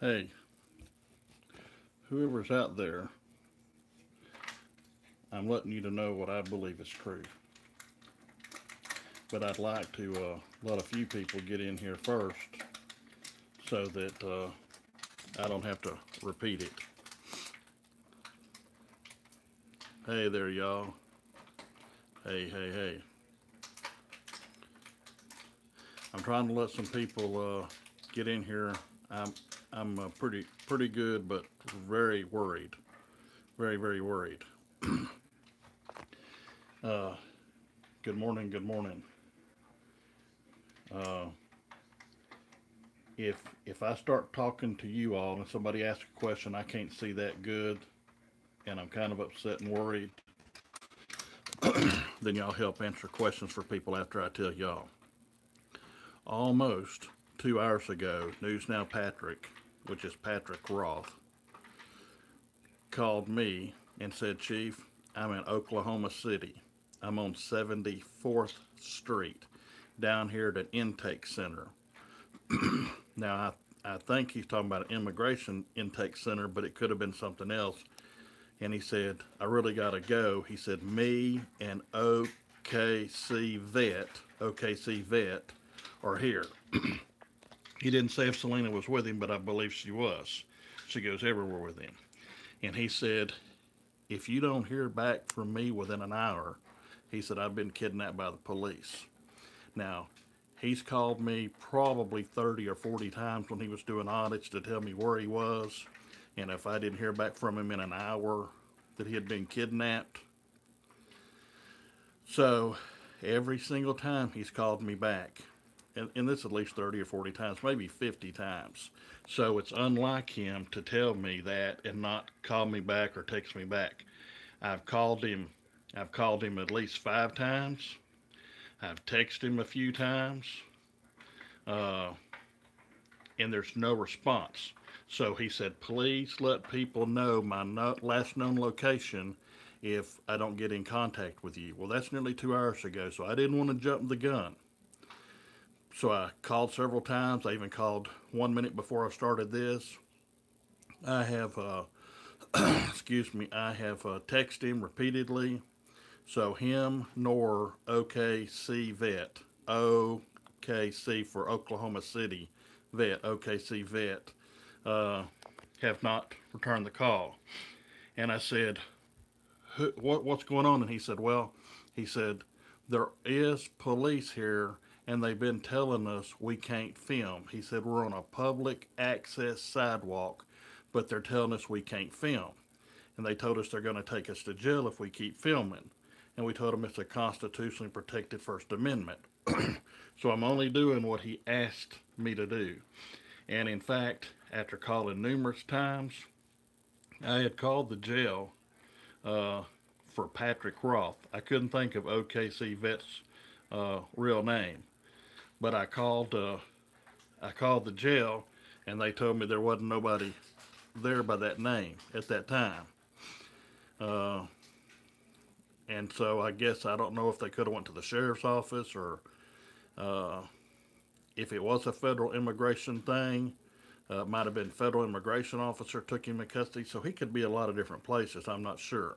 Hey, whoever's out there, I'm letting you to know what I believe is true. But I'd like to let a few people get in here first so that I don't have to repeat it. Hey there, y'all. Hey, hey, hey. I'm trying to let some people get in here. I'm pretty good, but very worried. Very worried. Uh, Good morning. Good morning. Uh, if I start talking to you all and somebody asks a question, I can't see that good, and I'm kind of upset and worried, then y'all help answer questions for people after I tell y'all. Almost 2 hours ago, News Now Patrick, which is Patrick Roth, called me and said, Chief, I'm in Oklahoma City. I'm on 74th Street down here at an intake center. Now, I think he's talking about an immigration intake center, but it could have been something else. And he said, I really got to go. He said, me and OKC Vet are here. He didn't say if Selena was with him, but I believe she was. She goes everywhere with him. And he said, if you don't hear back from me within an hour, he said, I've been kidnapped by the police. Now, he's called me probably 30 or 40 times when he was doing audits to tell me where he was. And if I didn't hear back from him in an hour, that he had been kidnapped. So, every single time he's called me back, and this at least 30 or 40 times, maybe 50 times. So it's unlike him to tell me that and not call me back or text me back. I've called him I've called him at least 5 times. I've texted him a few times. Uh, and there's no response. So he said, please let people know my last known location if I don't get in contact with you. Well, that's nearly 2 hours ago, so I didn't want to jump the gun. So I called several times. I even called 1 minute before I started this. I have, excuse me, I have texted him repeatedly. So him nor OKC Vet, OKC for Oklahoma City Vet, OKC Vet, uh, have not returned the call. And I said, what's going on? And he said, well, he said, there is police here and they've been telling us we can't film. He said, we're on a public access sidewalk, but they're telling us we can't film. And they told us they're going to take us to jail if we keep filming. And we told them it's a constitutionally protected First Amendment. So I'm only doing what he asked me to do. And in fact, after calling numerous times, I had called the jail uh, for Patrick Roth. I couldn't think of OKC Vet's real name, but I called the jail, and they told me there wasn't nobody there by that name at that time. Uh, and so I guess I don't know if they could have went to the sheriff's office or uh, if it was a federal immigration thing. It might have been federal immigration officer took him in custody, so he could be a lot of different places. I'm not sure.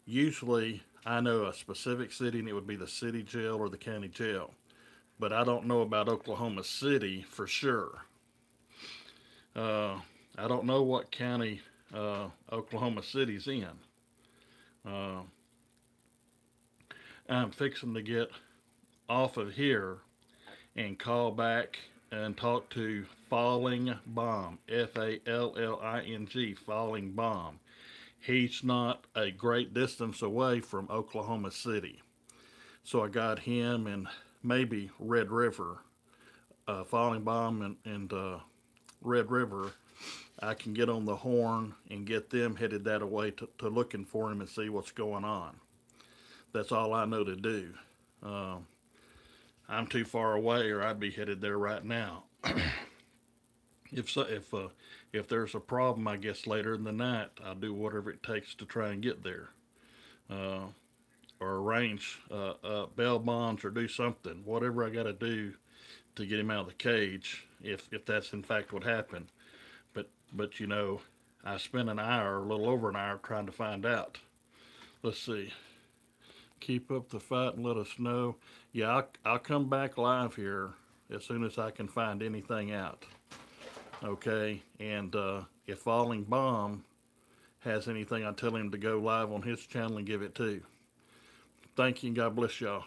Usually, I know a specific city, and it would be the city jail or the county jail. But I don't know about Oklahoma City for sure. Uh, I don't know what county Oklahoma City's in. Uh, I'm fixing to get off of here and call back and talk to Falling Bomb, Falling, Falling Bomb. He's not a great distance away from Oklahoma City. So I got him and maybe Red River, Falling Bomb and Red River. I can get on the horn and get them headed that way to looking for him and see what's going on. That's all I know to do. Uh, I'm too far away, or I'd be headed there right now. if so, if there's a problem, I guess later in the night I'll do whatever it takes to try and get there, uh, or arrange bail bonds or do something, whatever I got to do to get him out of the cage, if that's in fact what happened. But you know, I spent an hour, a little over an hour, trying to find out. Let's see. Keep up the fight and let us know. Yeah, I'll come back live here as soon as I can find anything out. Okay, and if Falling Bomb has anything, I tell him to go live on his channel and give it too. Thank you and God bless y'all.